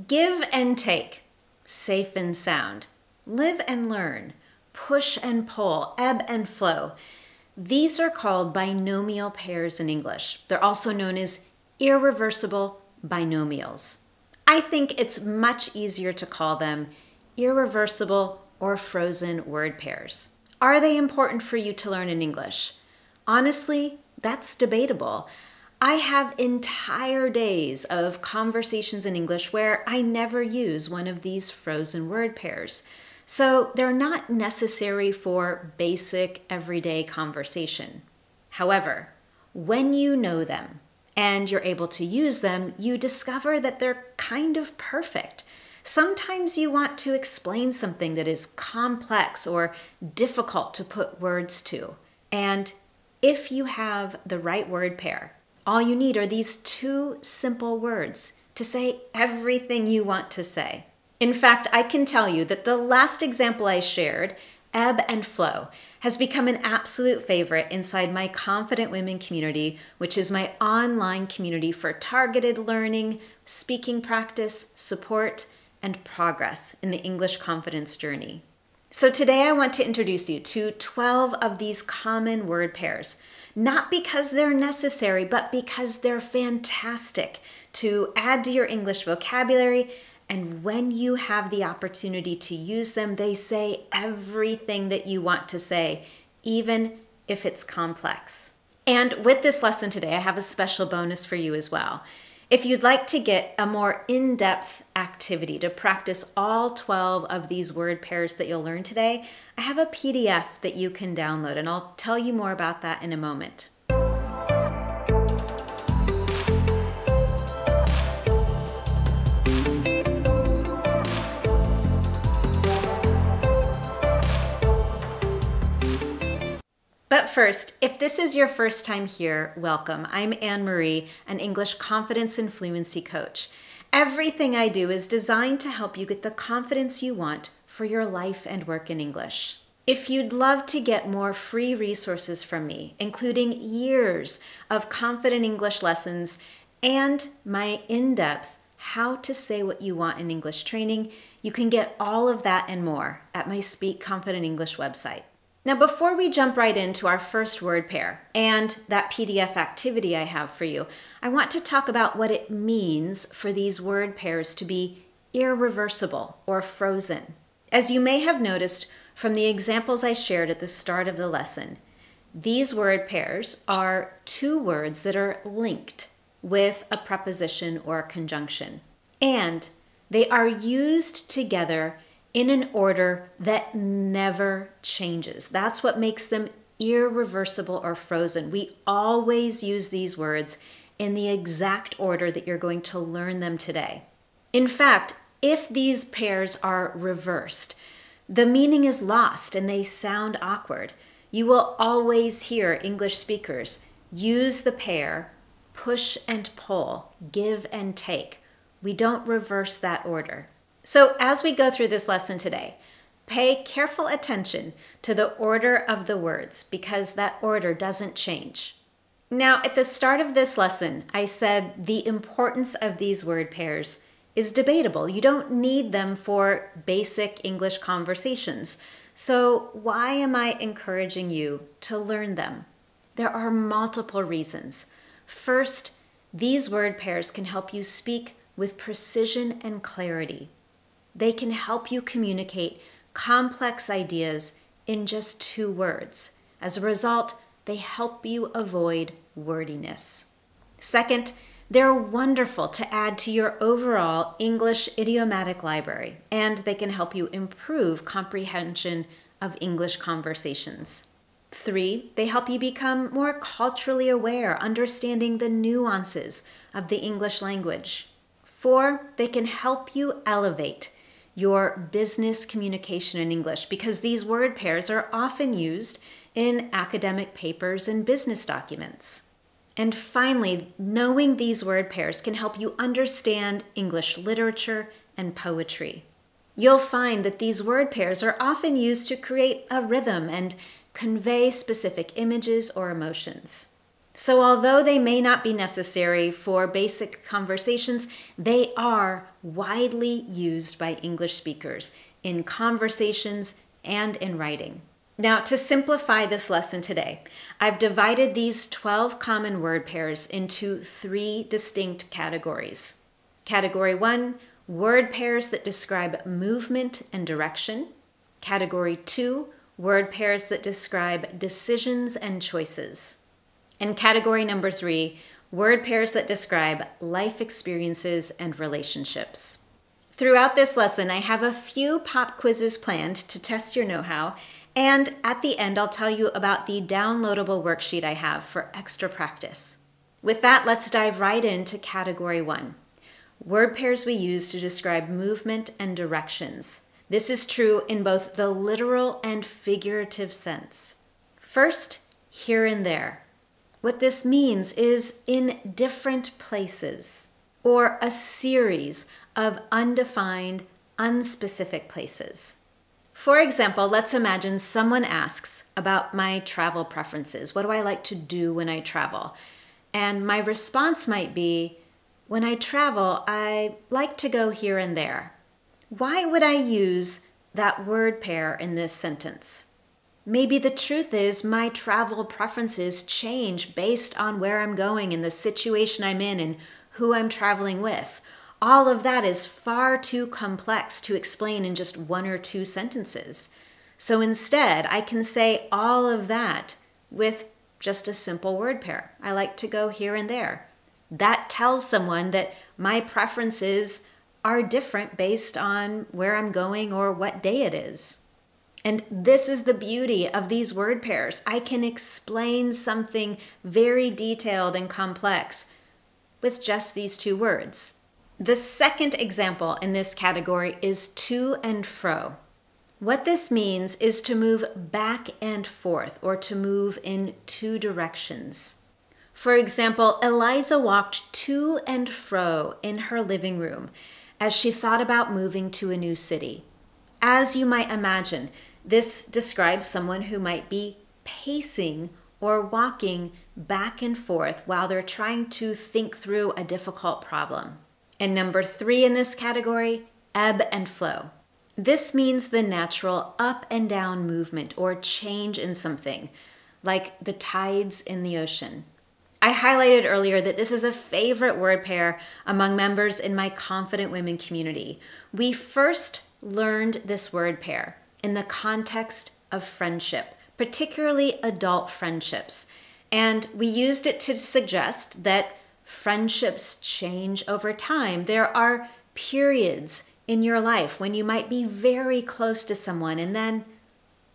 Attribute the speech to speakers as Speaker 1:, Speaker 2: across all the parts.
Speaker 1: Give and take, safe and sound. Live and learn, push and pull, ebb and flow. These are called binomial pairs in English. They're also known as irreversible binomials. I think it's much easier to call them irreversible or frozen word pairs. Are they important for you to learn in English? Honestly, that's debatable. I have entire days of conversations in English where I never use one of these frozen word pairs. So they're not necessary for basic everyday conversation. However, when you know them and you're able to use them, you discover that they're kind of perfect. Sometimes you want to explain something that is complex or difficult to put words to. And if you have the right word pair, all you need are these two simple words to say everything you want to say. In fact, I can tell you that the last example I shared, ebb and flow, has become an absolute favorite inside my Confident Women community, which is my online community for targeted learning, speaking practice, support, and progress in the English confidence journey. So today I want to introduce you to 12 of these common word pairs, not because they're necessary, but because they're fantastic to add to your English vocabulary. And when you have the opportunity to use them, they say everything that you want to say, even if it's complex. And with this lesson today, I have a special bonus for you as well. If you'd like to get a more in-depth activity to practice all 12 of these word pairs that you'll learn today, I have a PDF that you can download, and I'll tell you more about that in a moment. But first, if this is your first time here, welcome. I'm Anne-Marie, an English confidence and fluency coach. Everything I do is designed to help you get the confidence you want for your life and work in English. If you'd love to get more free resources from me, including years of confident English lessons and my in-depth How to Say What You Want in English training, you can get all of that and more at my Speak Confident English website. Now, before we jump right into our first word pair and that PDF activity I have for you, I want to talk about what it means for these word pairs to be irreversible or frozen. As you may have noticed from the examples I shared at the start of the lesson, these word pairs are two words that are linked with a preposition or a conjunction, and they are used together in an order that never changes. That's what makes them irreversible or frozen. We always use these words in the exact order that you're going to learn them today. In fact, if these pairs are reversed, the meaning is lost and they sound awkward. You will always hear English speakers use the pair push and pull, give and take. We don't reverse that order. So as we go through this lesson today, pay careful attention to the order of the words because that order doesn't change. Now, at the start of this lesson, I said the importance of these word pairs is debatable. You don't need them for basic English conversations. So why am I encouraging you to learn them? There are multiple reasons. First, these word pairs can help you speak with precision and clarity. They can help you communicate complex ideas in just 2 words. As a result, they help you avoid wordiness. Second, they're wonderful to add to your overall English idiomatic library, and they can help you improve comprehension of English conversations. 3, they help you become more culturally aware, understanding the nuances of the English language. 4, they can help you elevate your business communication in English because these word pairs are often used in academic papers and business documents. And finally, knowing these word pairs can help you understand English literature and poetry. You'll find that these word pairs are often used to create a rhythm and convey specific images or emotions. So although they may not be necessary for basic conversations, they are widely used by English speakers in conversations and in writing. Now, to simplify this lesson today, I've divided these 12 common word pairs into 3 distinct categories. Category 1, word pairs that describe movement and direction. Category 2, word pairs that describe decisions and choices. And category number 3, word pairs that describe life experiences and relationships. Throughout this lesson, I have a few pop quizzes planned to test your know-how, and at the end, I'll tell you about the downloadable worksheet I have for extra practice. With that, let's dive right into category 1. Word pairs we use to describe movement and directions. This is true in both the literal and figurative sense. First, here and there. What this means is in different places, or a series of undefined, unspecific places. For example, let's imagine someone asks about my travel preferences. What do I like to do when I travel? And my response might be, when I travel, I like to go here and there. Why would I use that word pair in this sentence? Maybe the truth is my travel preferences change based on where I'm going and the situation I'm in and who I'm traveling with. All of that is far too complex to explain in just 1 or 2 sentences. So instead, I can say all of that with just a simple word pair. I like to go here and there. That tells someone that my preferences are different based on where I'm going or what day it is. And this is the beauty of these word pairs. I can explain something very detailed and complex with just these 2 words. The second example in this category is to and fro. What this means is to move back and forth or to move in 2 directions. For example, Eliza walked to and fro in her living room as she thought about moving to a new city. As you might imagine, this describes someone who might be pacing or walking back and forth while they're trying to think through a difficult problem. And number 3 in this category, ebb and flow. This means the natural up and down movement or change in something, like the tides in the ocean. I highlighted earlier that this is a favorite word pair among members in my Confident Women community. We first learned this word pair in the context of friendship, particularly adult friendships. And we used it to suggest that friendships change over time. There are periods in your life when you might be very close to someone and then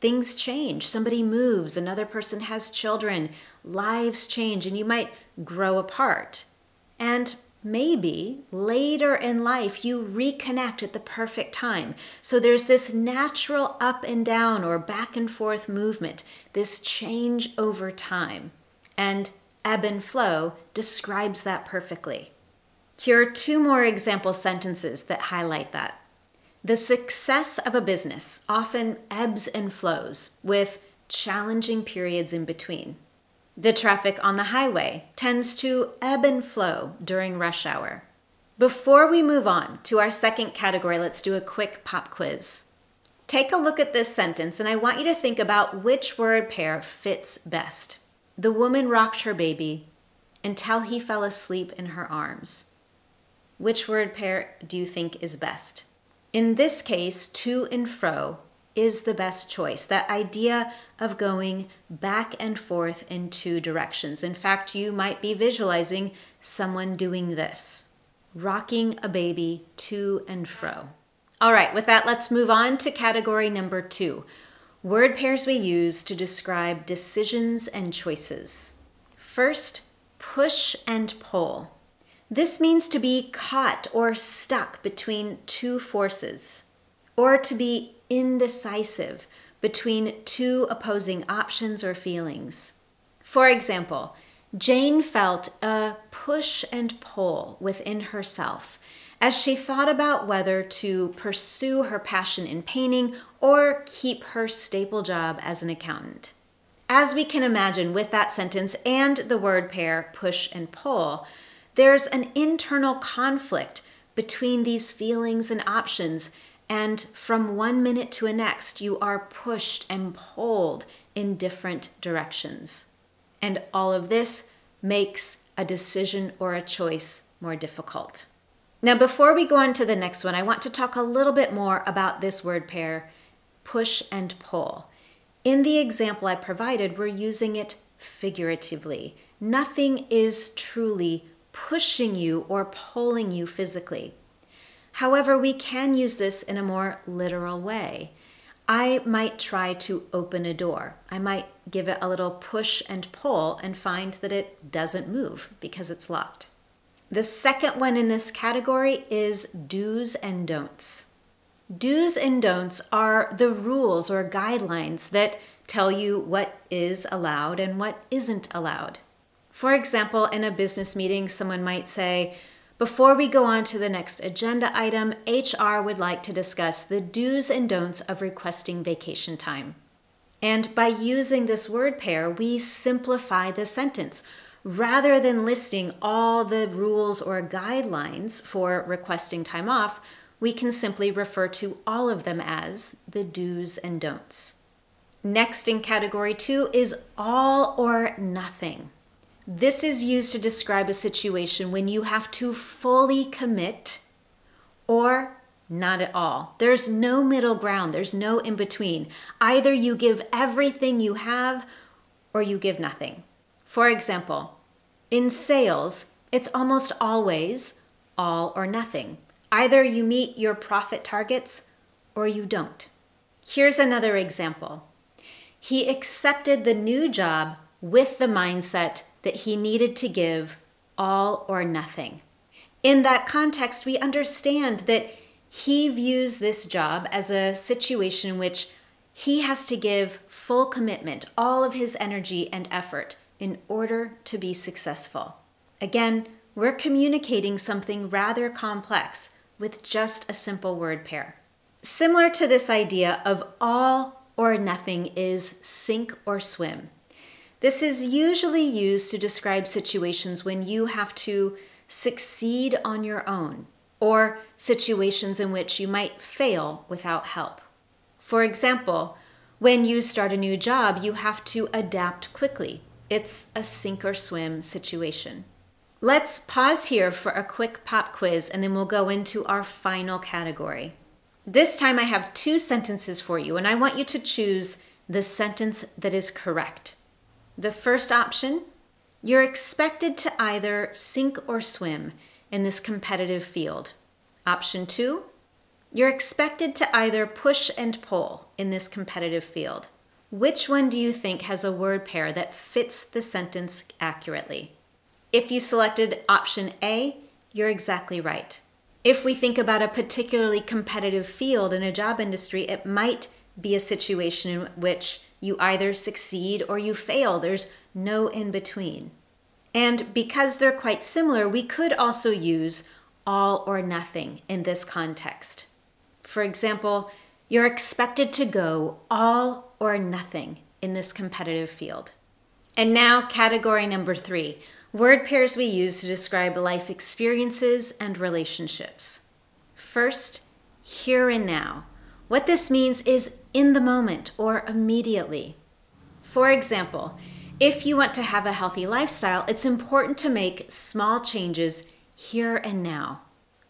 Speaker 1: things change. Somebody moves, another person has children, lives change, and you might grow apart. And maybe later in life you reconnect at the perfect time. So there's this natural up and down or back and forth movement, this change over time. And ebb and flow describes that perfectly. Here are 2 more example sentences that highlight that. The success of a business often ebbs and flows with challenging periods in between. The traffic on the highway tends to ebb and flow during rush hour. Before we move on to our second category, let's do a quick pop quiz. Take a look at this sentence, and I want you to think about which word pair fits best. The woman rocked her baby until he fell asleep in her arms. Which word pair do you think is best? In this case, to and fro is the best choice. That idea of going back and forth in 2 directions. In fact, you might be visualizing someone doing this, rocking a baby to and fro. All right, with that, let's move on to category number 2. Word pairs we use to describe decisions and choices. First, push and pull. This means to be caught or stuck between 2 forces, or to be indecisive between 2 opposing options or feelings. For example, Jane felt a push and pull within herself as she thought about whether to pursue her passion in painting or keep her staple job as an accountant. As we can imagine with that sentence and the word pair push and pull, there's an internal conflict between these feelings and options, and from 1 minute to the next, you are pushed and pulled in different directions. And all of this makes a decision or a choice more difficult. Now, before we go on to the next one, I want to talk a little bit more about this word pair, push and pull. In the example I provided, we're using it figuratively. Nothing is truly pushing you or pulling you physically. However, we can use this in a more literal way. I might try to open a door. I might give it a little push and pull and find that it doesn't move because it's locked. The second one in this category is do's and don'ts. Do's and don'ts are the rules or guidelines that tell you what is allowed and what isn't allowed. For example, in a business meeting, someone might say, before we go on to the next agenda item, HR would like to discuss the do's and don'ts of requesting vacation time. And by using this word pair, we simplify the sentence. Rather than listing all the rules or guidelines for requesting time off, we can simply refer to all of them as the do's and don'ts. Next in category 2 is all or nothing. This is used to describe a situation when you have to fully commit or not at all. There's no middle ground. There's no in between. Either you give everything you have or you give nothing. For example, in sales, it's almost always all or nothing. Either you meet your profit targets or you don't. Here's another example. He accepted the new job with the mindset that he needed to give all or nothing. In that context, we understand that he views this job as a situation in which he has to give full commitment, all of his energy and effort in order to be successful. Again, we're communicating something rather complex with just a simple word pair. Similar to this idea of all or nothing is sink or swim. This is usually used to describe situations when you have to succeed on your own, or situations in which you might fail without help. For example, when you start a new job, you have to adapt quickly. It's a sink or swim situation. Let's pause here for a quick pop quiz and then we'll go into our final category. This time I have 2 sentences for you and I want you to choose the sentence that is correct. The first option, you're expected to either sink or swim in this competitive field. Option 2, you're expected to either push and pull in this competitive field. Which one do you think has a word pair that fits the sentence accurately? If you selected option A, you're exactly right. If we think about a particularly competitive field in a job industry, it might be a situation in which you either succeed or you fail. There's no in between. And because they're quite similar, we could also use all or nothing in this context. For example, you're expected to go all or nothing in this competitive field. And now category number 3, word pairs we use to describe life experiences and relationships. First, here and now. What this means is in the moment or immediately. For example, if you want to have a healthy lifestyle, it's important to make small changes here and now.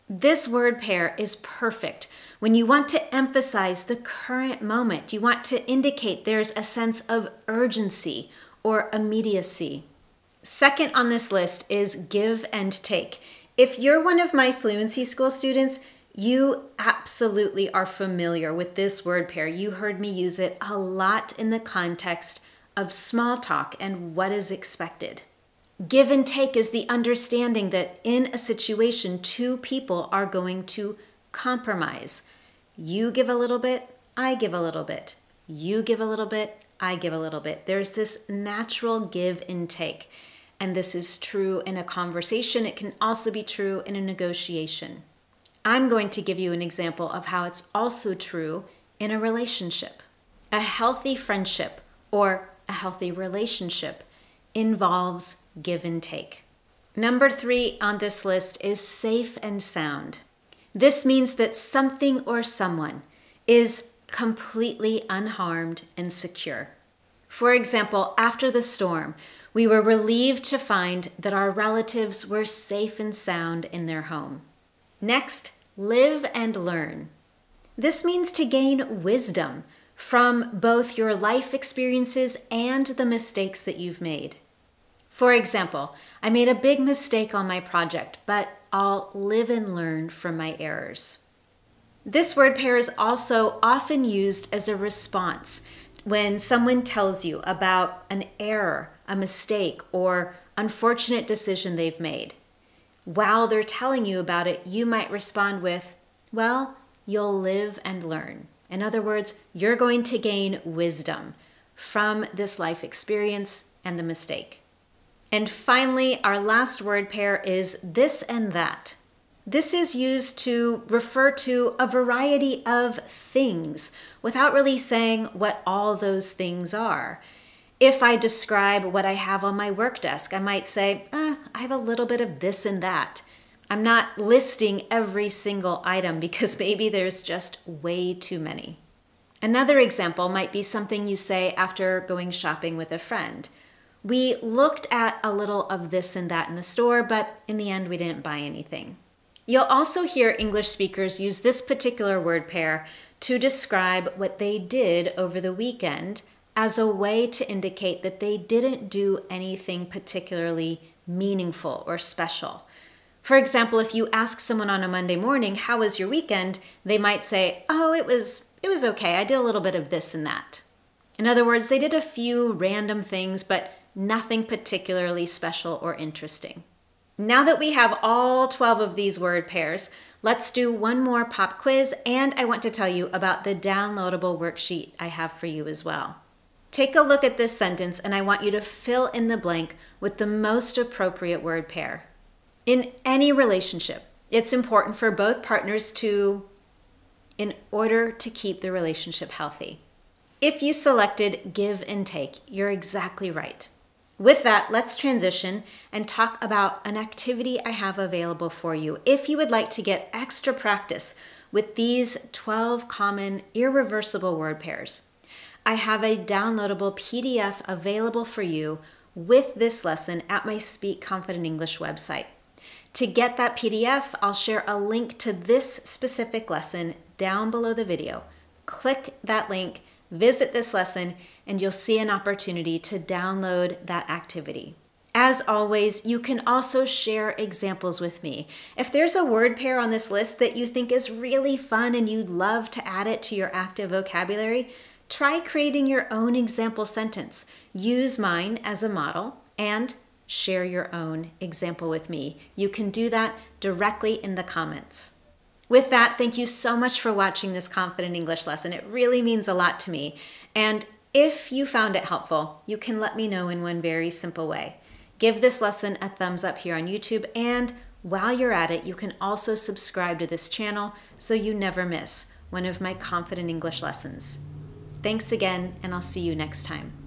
Speaker 1: This word pair is perfect when you want to emphasize the current moment. You want to indicate there's a sense of urgency or immediacy. Second on this list is give and take. If you're one of my Fluency School students, you absolutely are familiar with this word pair. You heard me use it a lot in the context of small talk and what is expected. Give and take is the understanding that in a situation, 2 people are going to compromise. You give a little bit, I give a little bit. You give a little bit, I give a little bit. There's this natural give and take. And this is true in a conversation. It can also be true in a negotiation. I'm going to give you an example of how it's also true in a relationship. A healthy friendship or a a healthy relationship involves give and take. Number 3 on this list is safe and sound. This means that something or someone is completely unharmed and secure. For example, after the storm, we were relieved to find that our relatives were safe and sound in their home. Next, live and learn. This means to gain wisdom from both your life experiences and the mistakes that you've made. For example, I made a big mistake on my project, but I'll live and learn from my errors. This word pair is also often used as a response when someone tells you about an error, a mistake, or unfortunate decision they've made. While they're telling you about it, you might respond with, well, you'll live and learn. In other words, you're going to gain wisdom from this life experience and the mistake. And finally, our last word pair is this and that. This is used to refer to a variety of things without really saying what all those things are. If I describe what I have on my work desk, I might say, I have a little bit of this and that. I'm not listing every single item because maybe there's just way too many. Another example might be something you say after going shopping with a friend. We looked at a little of this and that in the store, but in the end we didn't buy anything. You'll also hear English speakers use this particular word pair to describe what they did over the weekend as a way to indicate that they didn't do anything particularly meaningful or special. For example, if you ask someone on a Monday morning, how was your weekend? They might say, oh, it was okay. I did a little bit of this and that. In other words, they did a few random things, but nothing particularly special or interesting. Now that we have all 12 of these word pairs, let's do one more pop quiz, and I want to tell you about the downloadable worksheet I have for you as well. Take a look at this sentence, and I want you to fill in the blank with the most appropriate word pair. In any relationship, it's important for both partners in order to keep the relationship healthy. If you selected give and take, you're exactly right. With that, let's transition and talk about an activity I have available for you if you would like to get extra practice with these 12 common irreversible word pairs. I have a downloadable PDF available for you with this lesson at my Speak Confident English website. To get that PDF, I'll share a link to this specific lesson down below the video. Click that link, visit this lesson, and you'll see an opportunity to download that activity. As always, you can also share examples with me. If there's a word pair on this list that you think is really fun and you'd love to add it to your active vocabulary, try creating your own example sentence. Use mine as a model and share your own example with me. You can do that directly in the comments. With that, thank you so much for watching this Confident English lesson. It really means a lot to me. And if you found it helpful, you can let me know in one very simple way. Give this lesson a thumbs up here on YouTube, and while you're at it, you can also subscribe to this channel so you never miss one of my Confident English lessons. Thanks again, and I'll see you next time.